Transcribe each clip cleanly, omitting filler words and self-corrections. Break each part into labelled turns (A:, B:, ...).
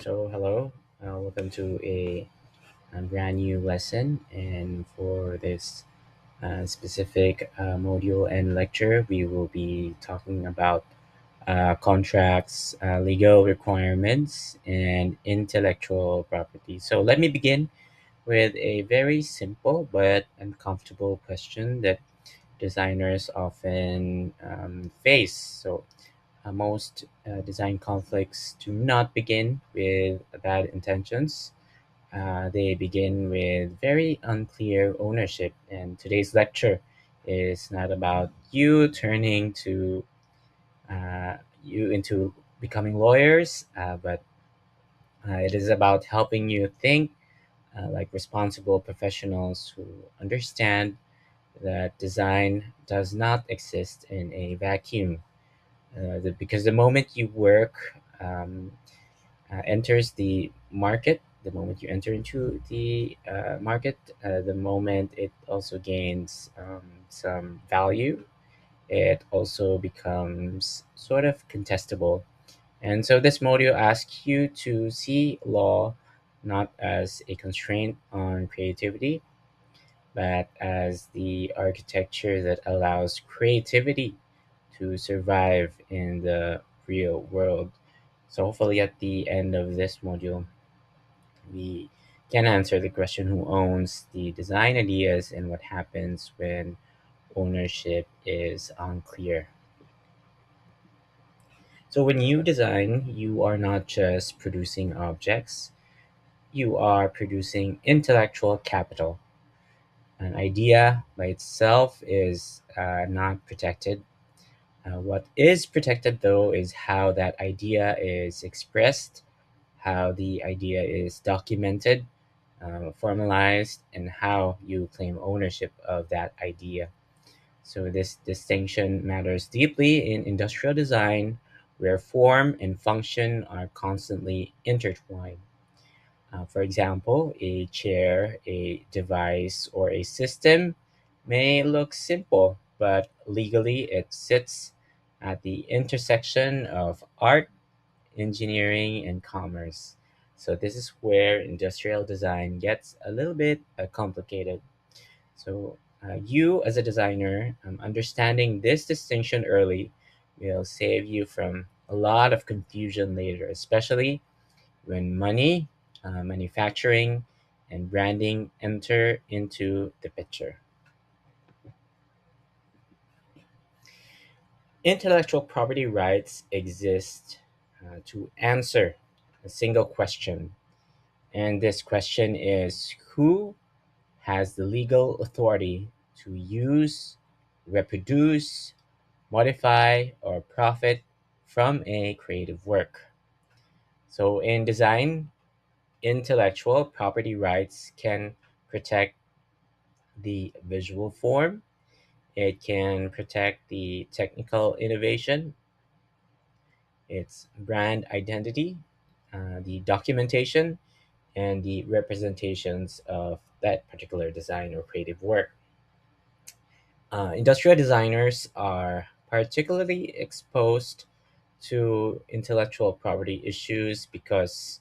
A: Hello, welcome to a brand new lesson. And for this specific module and lecture, we will be talking about contracts, legal requirements, and intellectual property. So, let me begin with a very simple but uncomfortable question that designers often face. Most design conflicts do not begin with bad intentions. They begin with very unclear ownership. And today's lecture is not about you turning to you into becoming lawyers, but it is about helping you think like responsible professionals who understand that design does not exist in a vacuum. Because the moment you work enters the market, the moment you enter into the market, the moment it also gains some value, it also becomes sort of contestable. And so this module asks you to see law not as a constraint on creativity, but as the architecture that allows creativity to survive in the real world. So hopefully at the end of this module, we can answer the question who owns the design ideas and what happens when ownership is unclear. So when you design, you are not just producing objects, you are producing intellectual capital. An idea by itself is not protected. What is protected, though, is how that idea is expressed, how the idea is documented, formalized, and how you claim ownership of that idea. So, this distinction matters deeply in industrial design, where form and function are constantly intertwined. For example, a chair, a device, or a system may look simple, but legally it sits at the intersection of art, engineering, and commerce. So, this is where industrial design gets a little bit complicated. You, as a designer, understanding this distinction early will save you from a lot of confusion later, especially when money, manufacturing, and branding enter into the picture. Intellectual property rights exist to answer a single question, and this question is who has the legal authority to use, reproduce, modify, or profit from a creative work? So, in design, intellectual property rights can protect the visual form, it can protect the technical innovation, its brand identity, the documentation, and the representations of that particular design or creative work. Industrial designers are particularly exposed to intellectual property issues because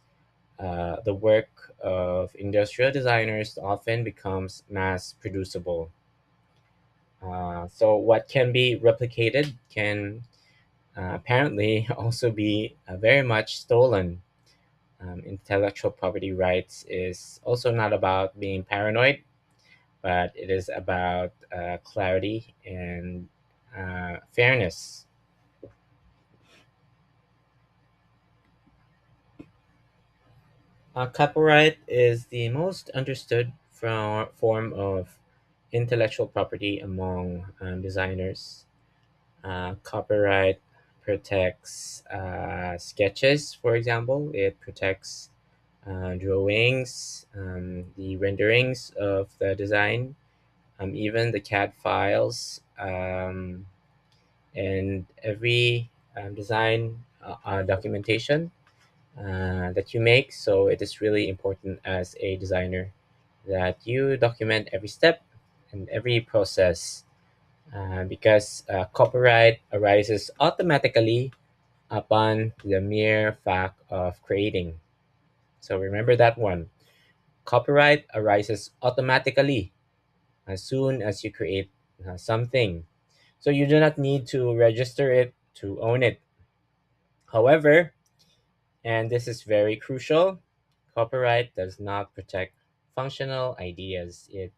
A: the work of industrial designers often becomes mass producible. So, what can be replicated can apparently also be very much stolen. Intellectual property rights is also not about being paranoid, but it is about clarity and fairness. Copyright is the most understood form of intellectual property among designers. Copyright protects sketches, for example. It protects drawings, the renderings of the design, even the CAD files, and every design documentation that you make. So it is really important as a designer that you document every step and every process because copyright arises automatically upon the mere fact of creating. So remember that one. Copyright arises automatically as soon as you create something. So you do not need to register it to own it. However, and this is very crucial, copyright does not protect functional ideas. It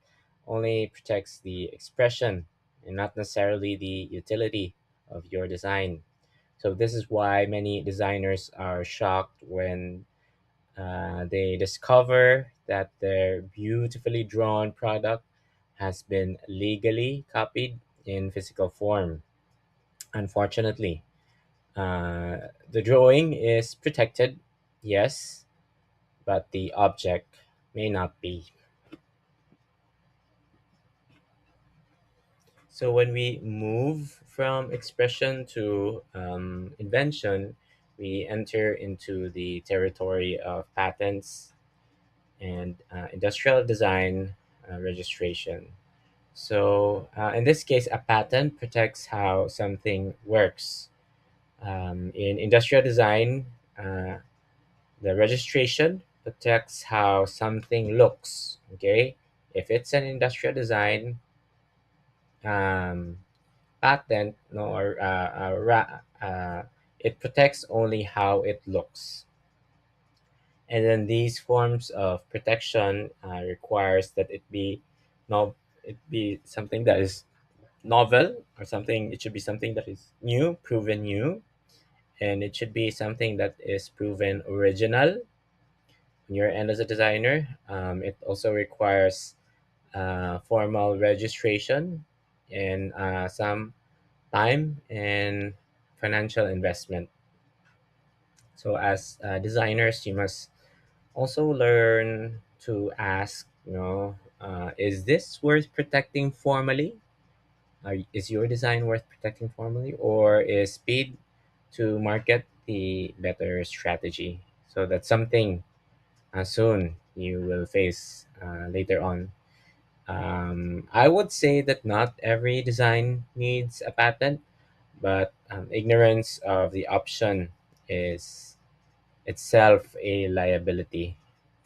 A: only protects the expression and not necessarily the utility of your design. So this is why many designers are shocked when they discover that their beautifully drawn product has been legally copied in physical form. Unfortunately, the drawing is protected, yes, but the object may not be. So when we move from expression to invention, we enter into the territory of patents and industrial design registration. So in this case, a patent protects how something works. In industrial design, the registration protects how something looks. Okay, if it's an industrial design um, patent, no, or it protects only how it looks. And then these forms of protection requires that it be no, it be something that is novel or something. It should be something that is new, proven new, and it should be something that is proven original on your end as a designer. It also requires formal registration and some time and financial investment. So as designers, you must also learn to ask, is this worth protecting formally? Is your design worth protecting formally, or is speed to market the better strategy? So that's something soon you will face later on. I would say that not every design needs a patent, but ignorance of the option is itself a liability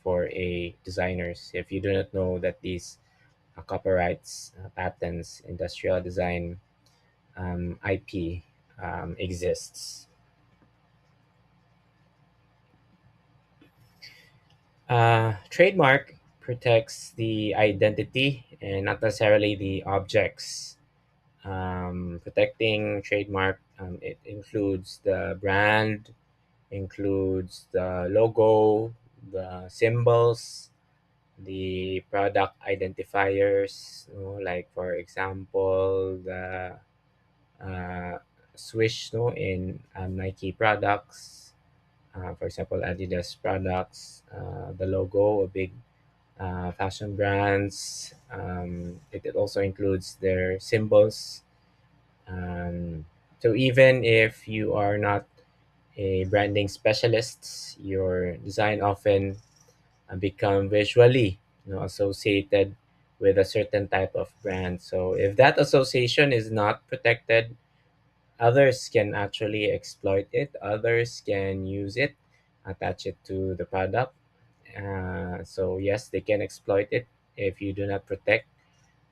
A: for a designers. If you do not know that these copyrights, patents, industrial design, IP exists. Trademark protects the identity and not necessarily the objects. Protecting trademark, it includes the brand, includes the logo, the symbols, the product identifiers, like for example, the uh, swish, in Nike products, for example, Adidas products, the logo, a big fashion brands. It also includes their symbols. So even if you are not a branding specialist, your design often become visually, associated with a certain type of brand. So if that association is not protected, others can actually exploit it. Others can use it, attach it to the product. So yes, they can exploit it if you do not protect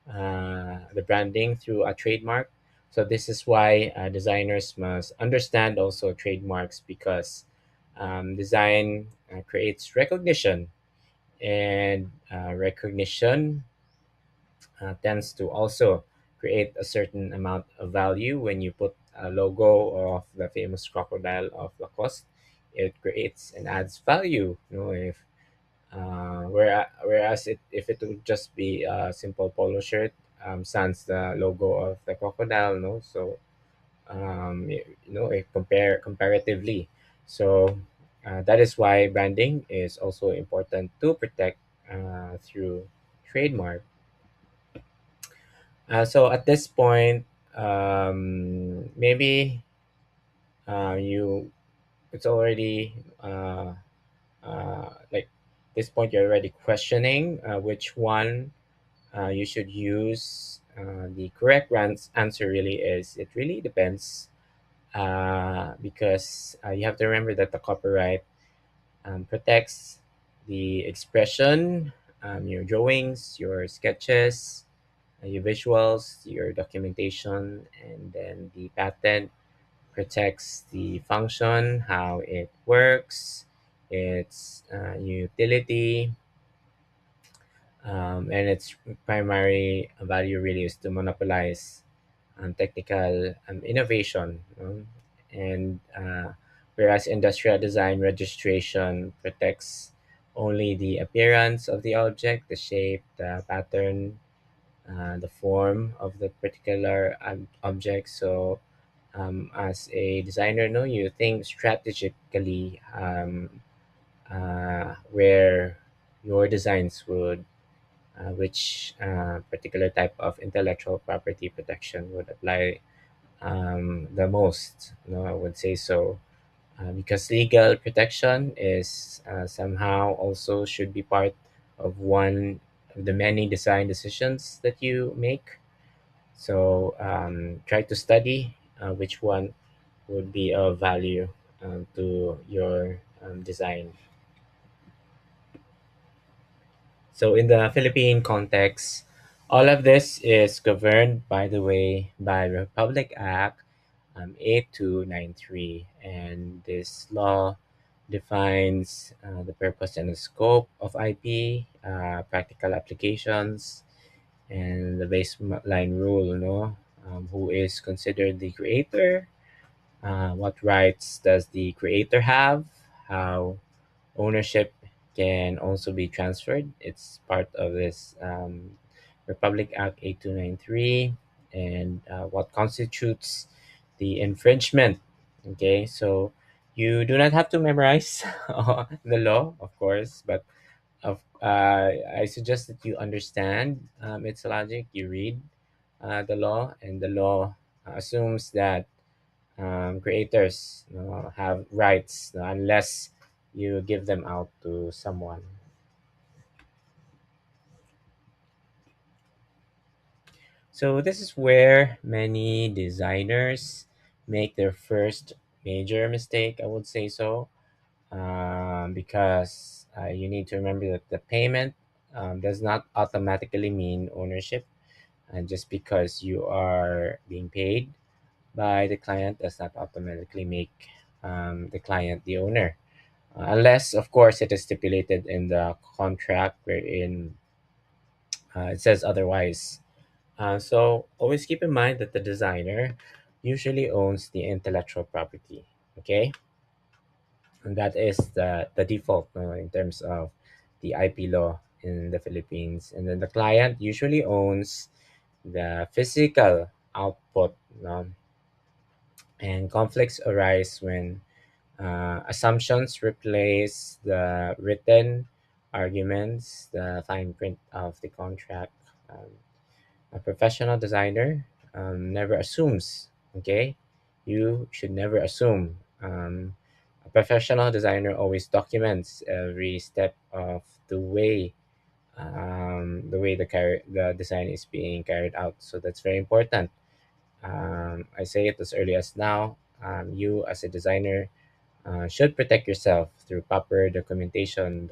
A: the branding through a trademark. So this is why designers must understand also trademarks, because design creates recognition, and recognition tends to also create a certain amount of value. When you put a logo of the famous crocodile of Lacoste, it creates and adds value. If whereas if it would just be a simple polo shirt, sans the logo of the crocodile, no, so comparatively, so that is why branding is also important to protect through trademark. So at this point, maybe you it's already like this point you're already questioning which one you should use. The correct answer really is it really depends, because you have to remember that the copyright protects the expression, your drawings, your sketches, your visuals, your documentation, and then the patent protects the function, how it works, its utility, and its primary value really is to monopolize technical innovation. And whereas industrial design registration protects only the appearance of the object, the shape, the pattern, the form of the particular object. So, as a designer, no, you think strategically where your designs would, which particular type of intellectual property protection would apply the most. No, I would say so. Because legal protection is somehow also should be part of one of the many design decisions that you make. So try to study which one would be of value to your design. So in the Philippine context, all of this is governed, by the way, by Republic Act 8293. And this law defines the purpose and the scope of IP, practical applications, and the baseline rule, who is considered the creator, what rights does the creator have, how ownership can also be transferred. It's part of this Republic Act 8293, and what constitutes the infringement. Okay, so you do not have to memorize the law, of course, but I suggest that you understand its logic. You read the law, and the law assumes that creators have rights unless you give them out to someone. So this is where many designers make their first major mistake, I would say so, because you need to remember that the payment does not automatically mean ownership. And just because you are being paid by the client does not automatically make the client the owner. Unless, of course, it is stipulated in the contract wherein it says otherwise. So always keep in mind that the designer usually owns the intellectual property. Okay, and that is the default in terms of the IP law in the Philippines. And then the client usually owns the physical output. And conflicts arise when assumptions replace the written arguments, the fine print of the contract. Um, a professional designer never assumes, okay? You should never assume. A professional designer always documents every step of the way the design is being carried out. So that's very important. I say it as early as now. You, as a designer, should protect yourself through proper documentation,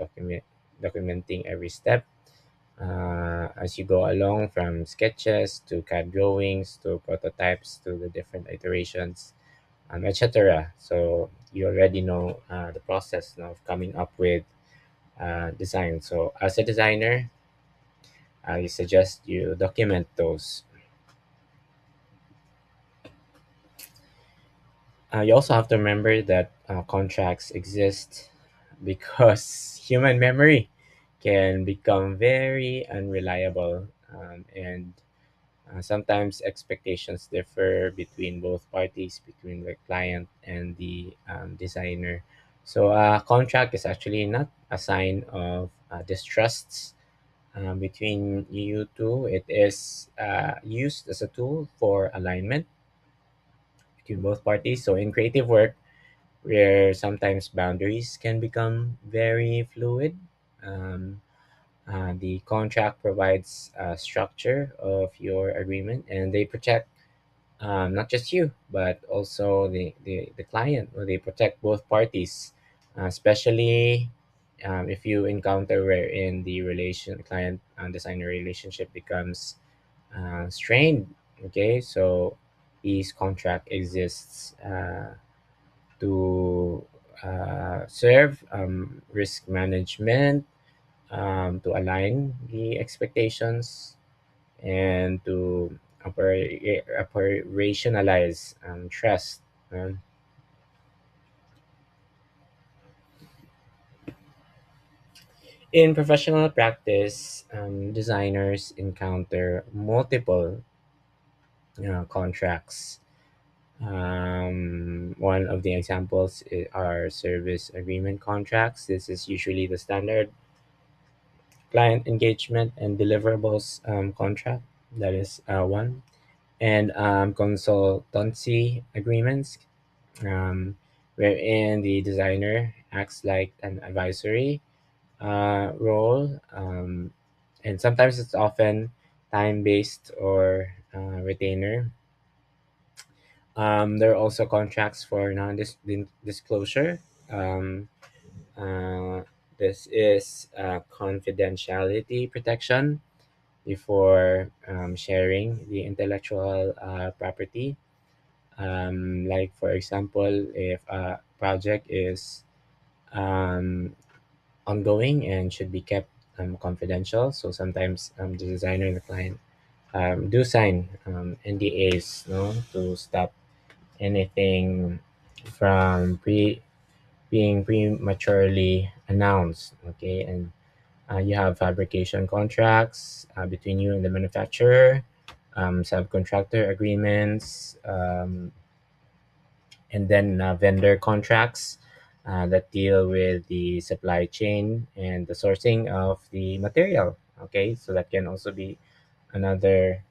A: documenting every step as you go along, from sketches to CAD drawings to prototypes to the different iterations, etc. So you already know the process now of coming up with design. So as a designer, I suggest you document those. You also have to remember that contracts exist because human memory can become very unreliable, and sometimes expectations differ between both parties, between the client and the designer. So a contract is actually not a sign of distrust between you two. It is used as a tool for alignment between both parties. So in creative work, where sometimes boundaries can become very fluid. Um, the contract provides a structure of your agreement, and they protect not just you, but also the client. Or they protect both parties, especially if you encounter wherein the relation client and designer relationship becomes strained, okay, so each contract exists to serve risk management, to align the expectations, and to operationalize trust. Um, in professional practice, designers encounter multiple contracts. One of the examples are service agreement contracts. This is usually the standard client engagement and deliverables contract. That is one. And consultancy agreements, um, wherein the designer acts like an advisory role. And sometimes it's often time based or retainer. There are also contracts for non disclosure. Um, uh, this is confidentiality protection before sharing the intellectual property. Like, for example, if a project is um, ongoing and should be kept confidential, so sometimes the designer and the client do sign NDAs, no, to stop anything from being prematurely announced. Okay, and you have fabrication contracts between you and the manufacturer, subcontractor agreements, and then vendor contracts that deal with the supply chain and the sourcing of the material. Okay, so that can also be another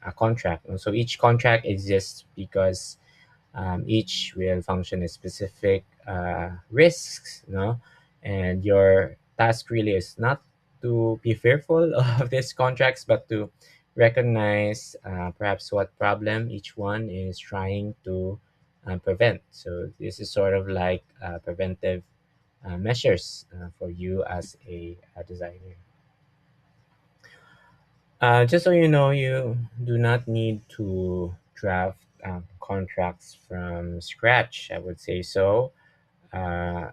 A: a contract. And so each contract exists because each will function as specific risks, and your task really is not to be fearful of these contracts, but to recognize perhaps what problem each one is trying to prevent. So this is sort of like preventive measures for you as a designer. Just so you know, you do not need to draft contracts from scratch, I would say so. Uh,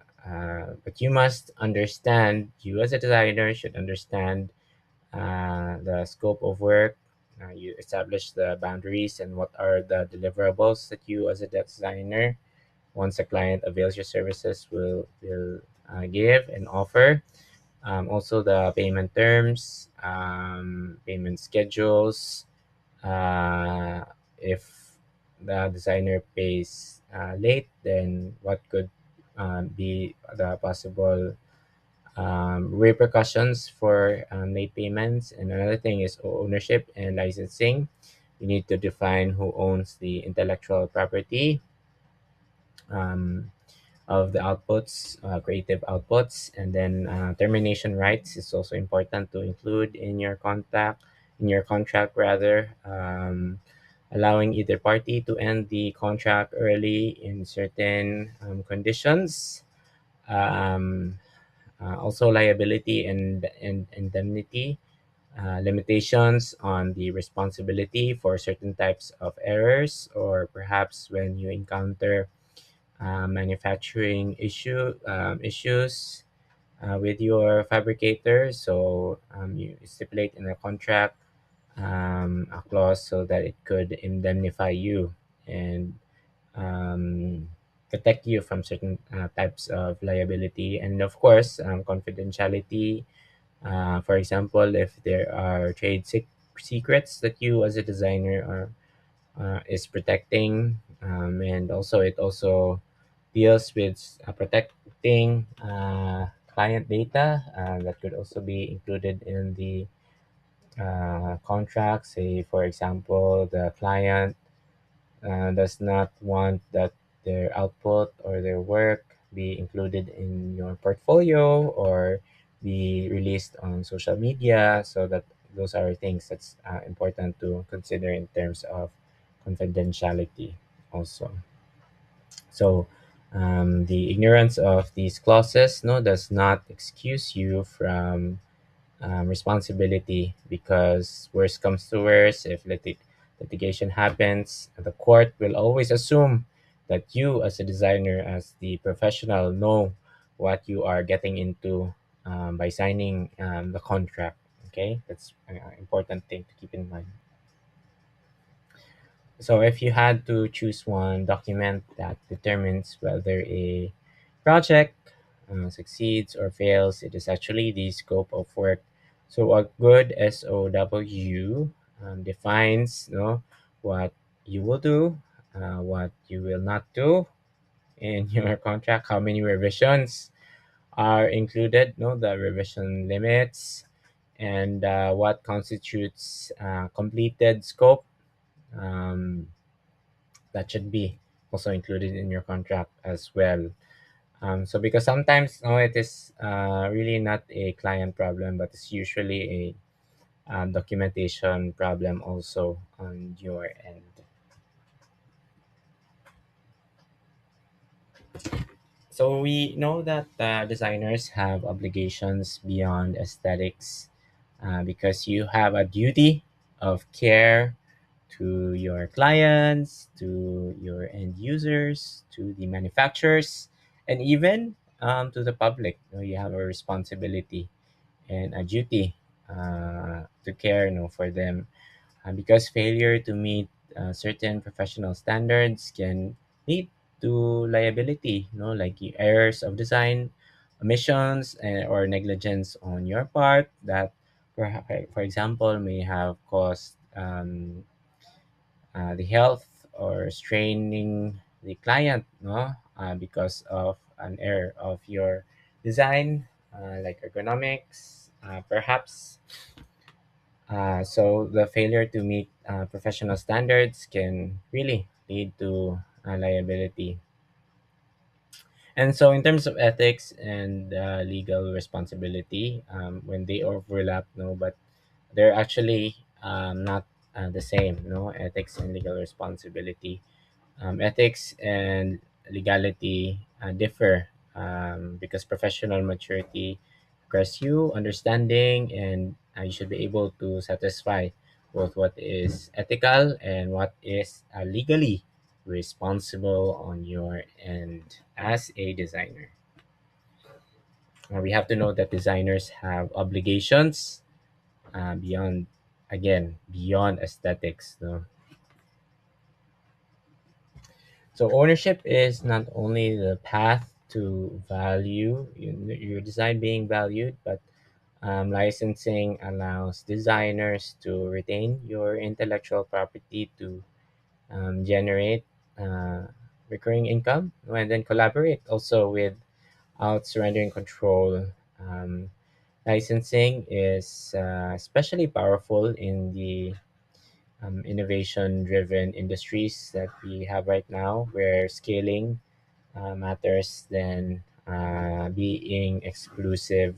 A: but you must understand, you as a designer should understand the scope of work. You establish the boundaries and what are the deliverables that you as a designer, once a client avails your services, will give and offer. Also, the payment terms, payment schedules. Uh, if the designer pays late, then what could be the possible repercussions for late payments? And another thing is ownership and licensing. You need to define who owns the intellectual property. Um, of the outputs, creative outputs, and then termination rights is also important to include in your contract rather, allowing either party to end the contract early in certain conditions. Um, Also, liability and indemnity. Limitations on the responsibility for certain types of errors, or perhaps when you encounter manufacturing issues with your fabricator. So you stipulate in a contract a clause so that it could indemnify you and um, protect you from certain types of liability. And of course, confidentiality. For example, if there are secrets that you as a designer is protecting, and also it also deals with protecting client data that could also be included in the contract. Say, for example, the client does not want that their output or their work be included in your portfolio or be released on social media. So that those are things that's important to consider in terms of confidentiality also. So The ignorance of these clauses no does not excuse you from responsibility, because worst comes to worst, if litigation happens, the court will always assume that you, as a designer, as the professional, know what you are getting into by signing the contract. Okay, that's an important thing to keep in mind. So, if you had to choose one document that determines whether a project succeeds or fails, it is actually the scope of work. So, a good SOW defines, what you will do, what you will not do in your contract, how many revisions are included, the revision limits, and what constitutes completed scope. Um, that should be also included in your contract as well. So because sometimes no, it is really not a client problem, but it's usually a documentation problem also on your end. So we know that designers have obligations beyond aesthetics, because you have a duty of care to your clients, to your end users, to the manufacturers, and even to the public. You have a responsibility and a duty to care, for them, because failure to meet certain professional standards can lead to liability, like errors of design, omissions, or negligence on your part that, for example, may have caused the health or straining the client, because of an error of your design, like ergonomics, perhaps. So the failure to meet professional standards can really lead to liability. And so, in terms of ethics and legal responsibility, when they overlap, no, but they're actually not the same, ethics and legal responsibility. Ethics and legality differ, because professional maturity requires you understanding, and you should be able to satisfy both what is ethical and what is legally responsible on your end as a designer. We have to know that designers have obligations beyond, again, beyond aesthetics. No? So ownership is not only the path to value, your design being valued, but licensing allows designers to retain your intellectual property to generate uh, recurring income, and then collaborate also without surrendering control. Um, Licensing is especially powerful in the innovation driven industries that we have right now, where scaling matters than being exclusive.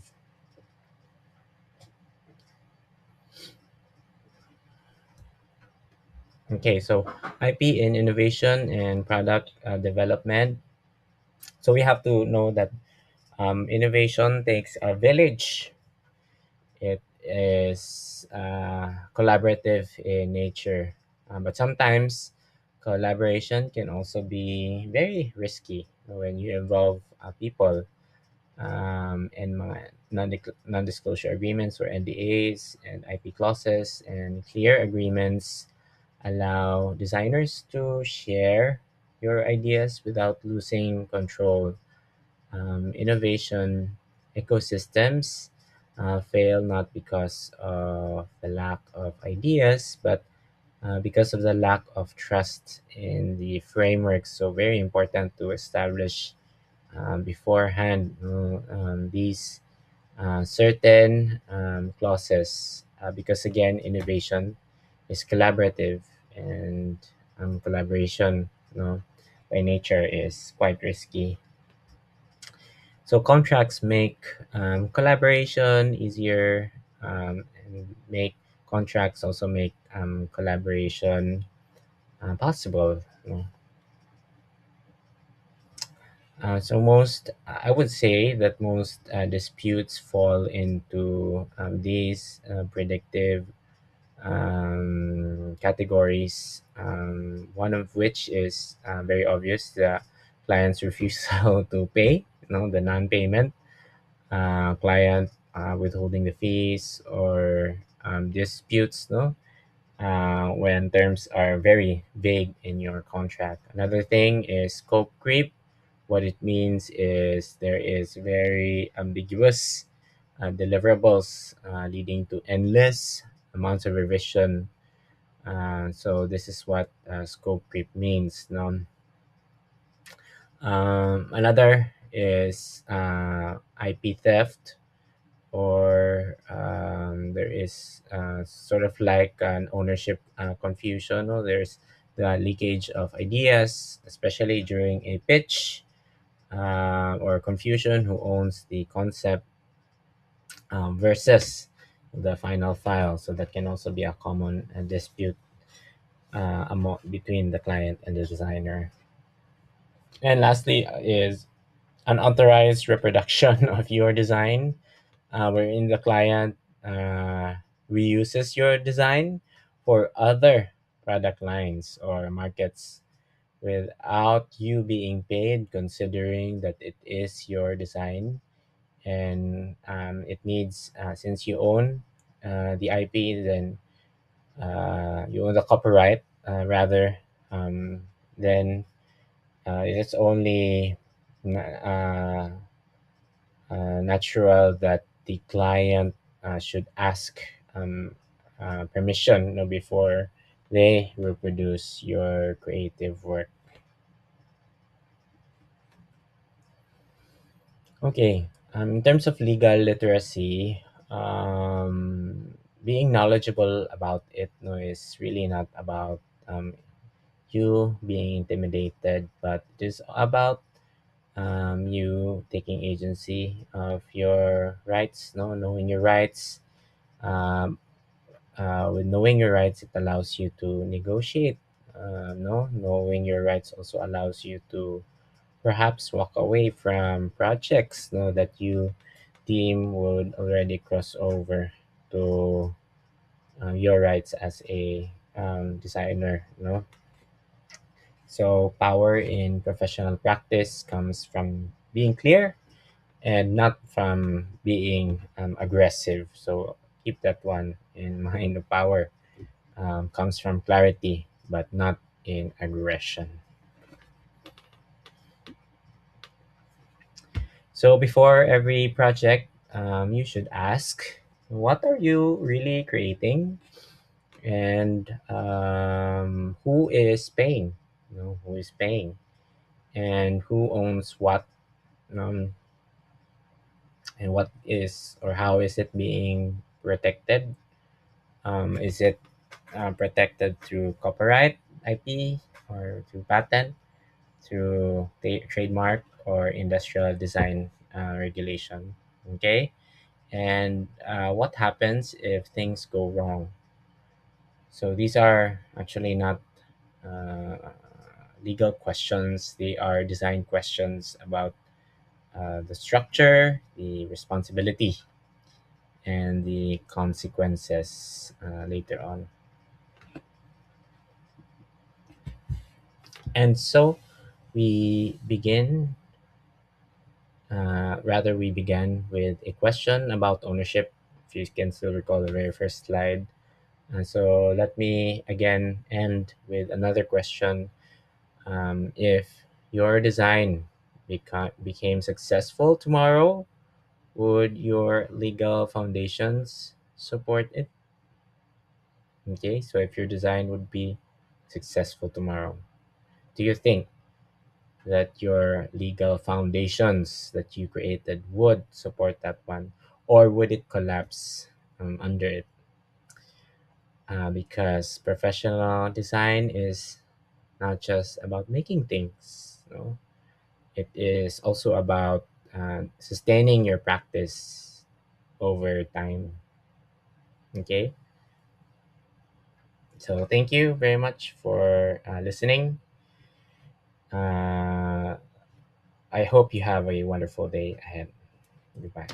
A: Okay, so IP in innovation and product development. So we have to know that innovation takes a village. It is collaborative in nature, but sometimes collaboration can also be very risky when you involve people, and mga non-disclosure agreements or NDAs and IP clauses and clear agreements allow designers to share your ideas without losing control. Innovation ecosystems fail not because of the lack of ideas, but because of the lack of trust in the framework. So, very important to establish beforehand these certain clauses, because again, innovation is collaborative, and collaboration, by nature is quite risky. So contracts make collaboration easier, and make contracts also make collaboration possible. So most, I would say that most disputes fall into these predictive categories. One of which is very obvious: the client's refusal to pay, the non-payment, client withholding the fees, or disputes, no, when terms are very vague in your contract. Another thing is scope creep. What it means is there is very ambiguous deliverables leading to endless amounts of revision. So this is what scope creep means. No? Another is IP theft, or there is sort of like an ownership confusion. Or there's the leakage of ideas, especially during a pitch, or confusion who owns the concept versus the final file. So that can also be a common dispute between the client and the designer. And lastly is unauthorized reproduction of your design, wherein the client uh, reuses your design for other product lines or markets without you being paid, considering that it is your design, and it needs, since you own the IP, then you own the copyright, rather, then it's only natural that the client should ask um, permission, before they reproduce your creative work. Okay, in terms of legal literacy, being knowledgeable about it, is really not about you being intimidated, but it is about you taking agency of your rights, knowing your rights. Um, with knowing your rights, it allows you to negotiate. No, knowing your rights also allows you to perhaps walk away from projects, that you deem would already cross over to your rights as a designer. So power in professional practice comes from being clear and not from being aggressive. So keep that one in mind. The power comes from clarity, but not in aggression. So before every project, you should ask, what are you really creating, and who is paying? Who is paying, and who owns what, um, and what is or how is it being protected? Is it protected through copyright, IP, or through patent, through trademark, or industrial design regulation? Okay, and what happens if things go wrong? So these are actually not uh, legal questions, they are design questions about the structure, the responsibility, and the consequences later on. And so we began with a question about ownership, if you can still recall the very first slide. And so let me again end with another question. If your design became successful tomorrow, would your legal foundations support it? Okay, so if your design would be successful tomorrow, do you think that your legal foundations that you created would support that one, or would it collapse under it? Because professional design is not just about making things. It is also about sustaining your practice over time. Okay, so thank you very much for listening. Uh, I hope you have a wonderful day ahead. Goodbye.